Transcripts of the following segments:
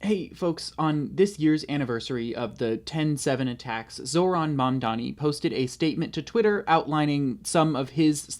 Hey folks, on this year's anniversary of the 10/7 attacks, Zoran Mamdani posted a statement to Twitter outlining some of his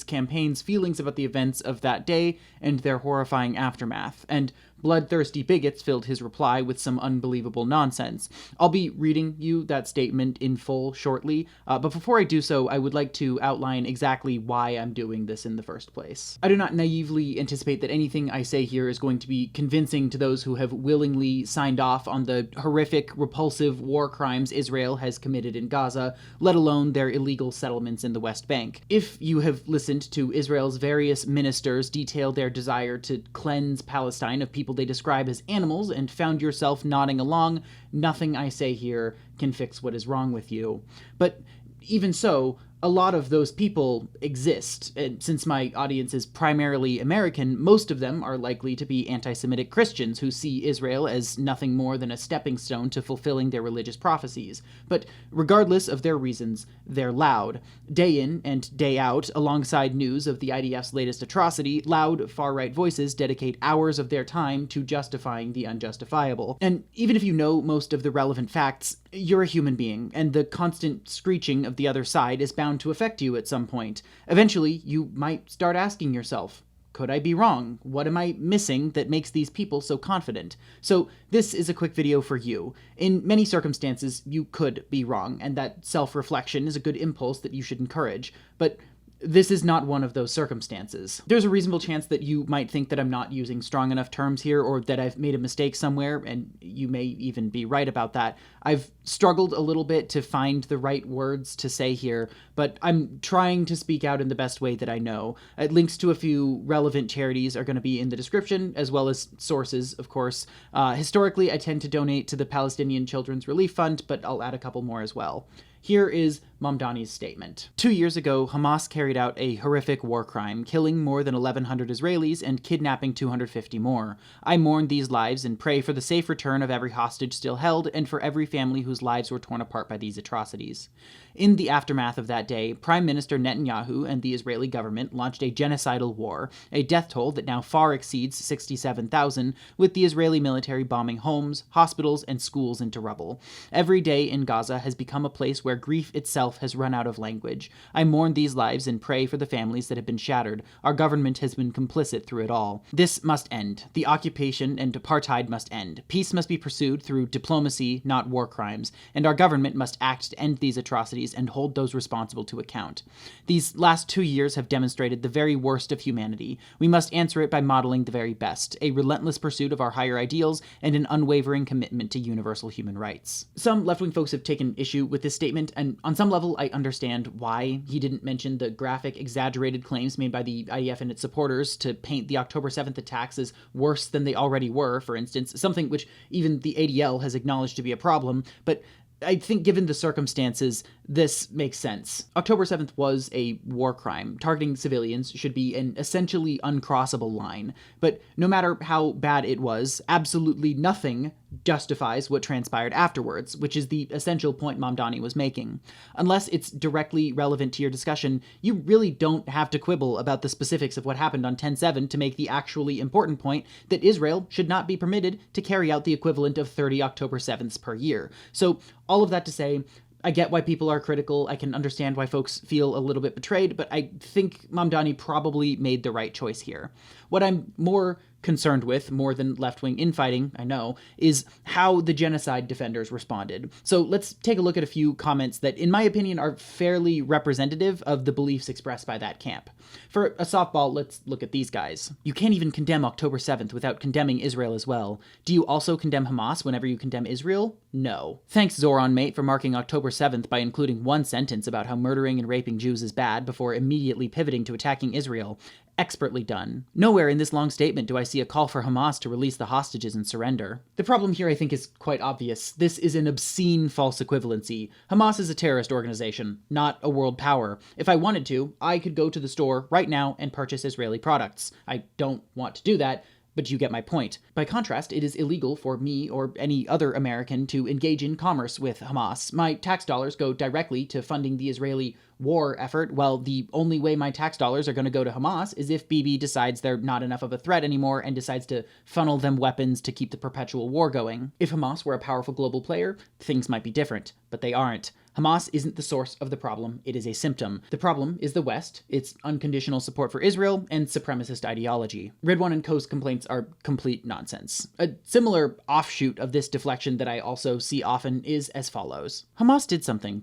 campaign's feelings about the events of that day and their horrifying aftermath, and bloodthirsty bigots filled his reply with some unbelievable nonsense. I'll be reading you that statement in full shortly, but before I do so, I would like to outline exactly why I'm doing this in the first place. I do not naively anticipate that anything I say here is going to be convincing to those who have willingly signed off on the horrific, repulsive war crimes Israel has committed in Gaza, let alone their illegal settlements in the West Bank. If you have listened to Israel's various ministers detail their desire to cleanse Palestine of people they describe as animals and found yourself nodding along, nothing I say here can fix what is wrong with you. But even so, a lot of those people exist, and since my audience is primarily American, most of them are likely to be anti-Semitic Christians who see Israel as nothing more than a stepping stone to fulfilling their religious prophecies. But regardless of their reasons, they're loud. Day in and day out, alongside news of the IDF's latest atrocity, loud far-right voices dedicate hours of their time to justifying the unjustifiable. And even if you know most of the relevant facts, you're a human being, and the constant screeching of the other side is bound to affect you at some point. Eventually, you might start asking yourself, could I be wrong? What am I missing that makes these people so confident? So this is a quick video for you. In many circumstances, you could be wrong, and that self-reflection is a good impulse that you should encourage. But this is not one of those circumstances. There's a reasonable chance that you might think that I'm not using strong enough terms here, or that I've made a mistake somewhere, and you may even be right about that. I've struggled a little bit to find the right words to say here, but I'm trying to speak out in the best way that I know. Links to a few relevant charities are going to be in the description, as well as sources, of course. Historically, I tend to donate to the Palestinian Children's Relief Fund, but I'll add a couple more as well. Here is Mamdani's statement. 2 years ago, Hamas carried out a horrific war crime, killing more than 1,100 Israelis and kidnapping 250 more. I mourn these lives and pray for the safe return of every hostage still held and for every family whose lives were torn apart by these atrocities. In the aftermath of that day, Prime Minister Netanyahu and the Israeli government launched a genocidal war, a death toll that now far exceeds 67,000, with the Israeli military bombing homes, hospitals, and schools into rubble. Every day in Gaza has become a place where grief itself has run out of language. I mourn these lives and pray for the families that have been shattered. Our government has been complicit through it all. This must end. The occupation and apartheid must end. Peace must be pursued through diplomacy, not war crimes, and our government must act to end these atrocities and hold those responsible to account. These last 2 years have demonstrated the very worst of humanity. We must answer it by modeling the very best, a relentless pursuit of our higher ideals and an unwavering commitment to universal human rights. Some left-wing folks have taken issue with this statement, and on some level I understand why he didn't mention the graphic, exaggerated claims made by the IDF and its supporters to paint the October 7th attacks as worse than they already were, for instance, something which even the ADL has acknowledged to be a problem, but I think given the circumstances, this makes sense. October 7th was a war crime. Targeting civilians should be an essentially uncrossable line. But no matter how bad it was, absolutely nothing justifies what transpired afterwards, which is the essential point Mamdani was making. Unless it's directly relevant to your discussion, you really don't have to quibble about the specifics of what happened on 10/7 to make the actually important point that Israel should not be permitted to carry out the equivalent of 30 October 7ths per year. So all of that to say, I get why people are critical. I can understand why folks feel a little bit betrayed, but I think Mamdani probably made the right choice here. What I'm more concerned with, more than left-wing infighting, I know, is how the genocide defenders responded. So let's take a look at a few comments that, in my opinion, are fairly representative of the beliefs expressed by that camp. For a softball, let's look at these guys. You can't even condemn October 7th without condemning Israel as well. Do you also condemn Hamas whenever you condemn Israel? No. Thanks, Zoran, mate, for marking October 7th by including one sentence about how murdering and raping Jews is bad before immediately pivoting to attacking Israel. Expertly done. Nowhere in this long statement do I see a call for Hamas to release the hostages and surrender. The problem here, I think, is quite obvious. This is an obscene false equivalency. Hamas is a terrorist organization, not a world power. If I wanted to, I could go to the store right now and purchase Israeli products. I don't want to do that, but you get my point. By contrast, it is illegal for me or any other American to engage in commerce with Hamas. My tax dollars go directly to funding the Israeli war effort, well, the only way my tax dollars are going to go to Hamas is if Bibi decides they're not enough of a threat anymore and decides to funnel them weapons to keep the perpetual war going. If Hamas were a powerful global player, things might be different, but they aren't. Hamas isn't the source of the problem, it is a symptom. The problem is the West, its unconditional support for Israel, and supremacist ideology. Ridwan and Co.'s complaints are complete nonsense. A similar offshoot of this deflection that I also see often is as follows. Hamas did something, ...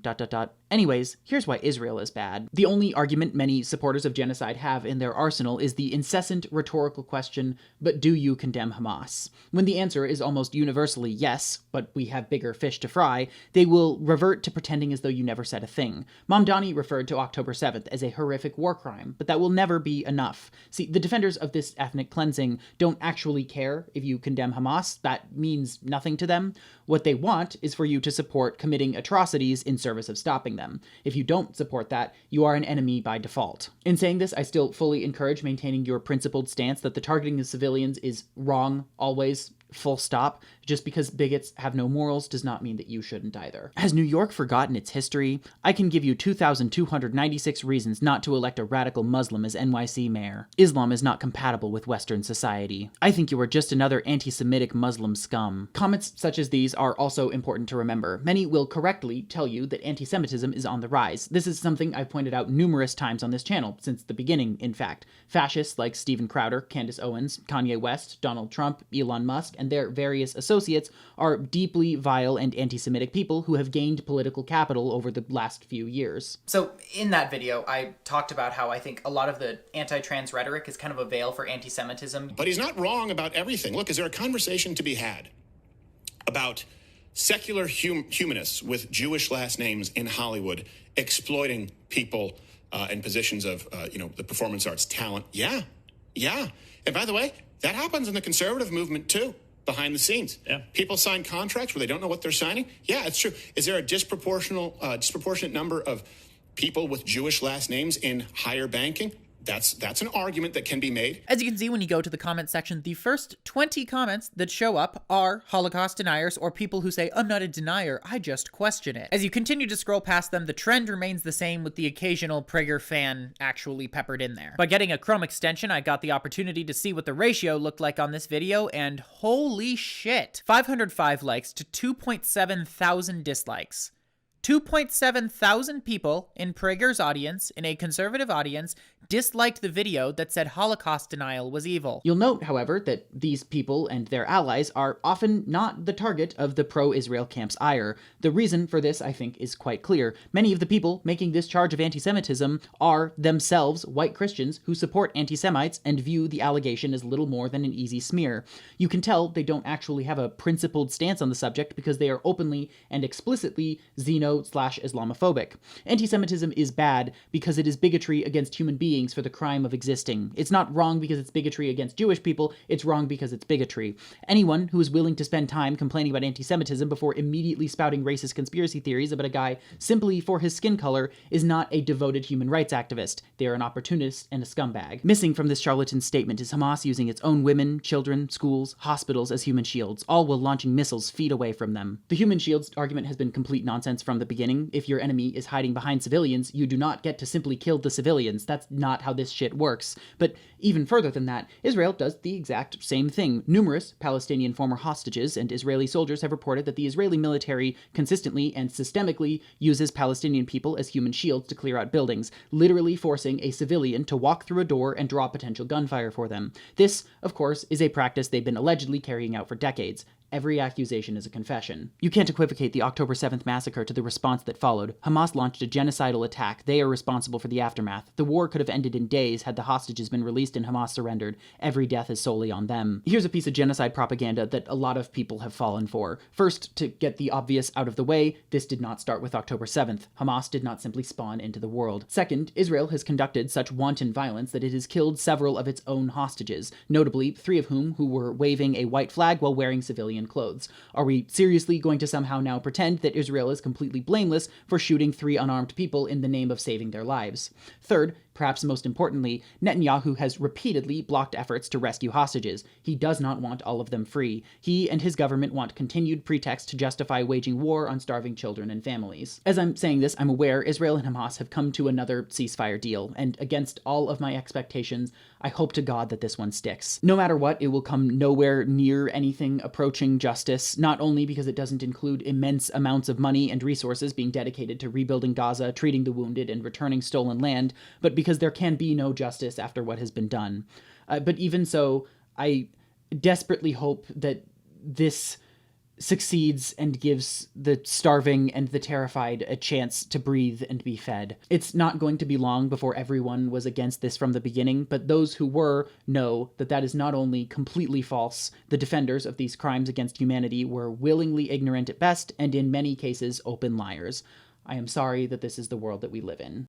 Anyways, here's why Israel is bad. The only argument many supporters of genocide have in their arsenal is the incessant rhetorical question, but do you condemn Hamas? When the answer is almost universally yes, but we have bigger fish to fry, they will revert to pretending as though you never said a thing. Mamdani referred to October 7th as a horrific war crime, but that will never be enough. See, the defenders of this ethnic cleansing don't actually care if you condemn Hamas. That means nothing to them. What they want is for you to support committing atrocities in service of stopping them. If you don't support that, you are an enemy by default. In saying this, I still fully encourage maintaining your principled stance that the targeting of civilians is wrong, always, full stop. Just because bigots have no morals does not mean that you shouldn't either. Has New York forgotten its history? I can give you 2,296 reasons not to elect a radical Muslim as NYC mayor. Islam is not compatible with Western society. I think you are just another anti-Semitic Muslim scum. Comments such as these are also important to remember. Many will correctly tell you that anti-Semitism is on the rise. This is something I've pointed out numerous times on this channel, since the beginning, in fact. Fascists like Stephen Crowder, Candace Owens, Kanye West, Donald Trump, Elon Musk, and their various associates are deeply vile and anti-Semitic people who have gained political capital over the last few years. So in that video, I talked about how I think a lot of the anti-trans rhetoric is kind of a veil for anti-Semitism. But he's not wrong about everything. Look, is there a conversation to be had about secular humanists with Jewish last names in Hollywood exploiting people in positions of, the performance arts talent? Yeah. And by the way, that happens in the conservative movement too. Behind the scenes. Yeah. People sign contracts where they don't know what they're signing. Yeah, it's true. Is there a disproportionate number of people with Jewish last names in higher banking? That's an argument that can be made. As you can see when you go to the comment section, the first 20 comments that show up are Holocaust deniers or people who say, I'm not a denier, I just question it. As you continue to scroll past them, the trend remains the same with the occasional Prager fan actually peppered in there. By getting a Chrome extension, I got the opportunity to see what the ratio looked like on this video, and holy shit. 505 likes to 2.7 thousand dislikes. 2.7 thousand people in Prager's audience, in a conservative audience, disliked the video that said Holocaust denial was evil. You'll note, however, that these people and their allies are often not the target of the pro-Israel camp's ire. The reason for this, I think, is quite clear. Many of the people making this charge of anti-Semitism are themselves white Christians who support anti-Semites and view the allegation as little more than an easy smear. You can tell they don't actually have a principled stance on the subject because they are openly and explicitly xeno/Islamophobic. Anti-Semitism is bad because it is bigotry against human beings for the crime of existing. It's not wrong because it's bigotry against Jewish people, it's wrong because it's bigotry. Anyone who is willing to spend time complaining about anti-Semitism before immediately spouting racist conspiracy theories about a guy simply for his skin color is not a devoted human rights activist. They are an opportunist and a scumbag. Missing from this charlatan statement is Hamas using its own women, children, schools, hospitals as human shields, all while launching missiles feet away from them. The human shields argument has been complete nonsense from the beginning. If your enemy is hiding behind civilians, you do not get to simply kill the civilians. That's not how this shit works. But even further than that, Israel does the exact same thing. Numerous Palestinian former hostages and Israeli soldiers have reported that the Israeli military consistently and systemically uses Palestinian people as human shields to clear out buildings, literally forcing a civilian to walk through a door and draw potential gunfire for them. This, of course, is a practice they've been allegedly carrying out for decades. Every accusation is a confession. You can't equivocate the October 7th massacre to the response that followed. Hamas launched a genocidal attack. They are responsible for the aftermath. The war could have ended in days had the hostages been released and Hamas surrendered. Every death is solely on them. Here's a piece of genocide propaganda that a lot of people have fallen for. First, to get the obvious out of the way, this did not start with October 7th. Hamas did not simply spawn into the world. Second, Israel has conducted such wanton violence that it has killed several of its own hostages, notably 3 of whom who were waving a white flag while wearing civilian clothes. Are we seriously going to somehow now pretend that Israel is completely blameless for shooting 3 unarmed people in the name of saving their lives? Third, Perhaps most importantly, Netanyahu has repeatedly blocked efforts to rescue hostages. He does not want all of them free. He and his government want continued pretext to justify waging war on starving children and families. As I'm saying this, I'm aware Israel and Hamas have come to another ceasefire deal, and against all of my expectations, I hope to God that this one sticks. No matter what, it will come nowhere near anything approaching justice, not only because it doesn't include immense amounts of money and resources being dedicated to rebuilding Gaza, treating the wounded, and returning stolen land, but because there can be no justice after what has been done. But even so, I desperately hope that this succeeds and gives the starving and the terrified a chance to breathe and be fed. It's not going to be long before everyone was against this from the beginning, but those who were know that that is not only completely false. The defenders of these crimes against humanity were willingly ignorant at best, and in many cases open liars. I am sorry that this is the world that we live in.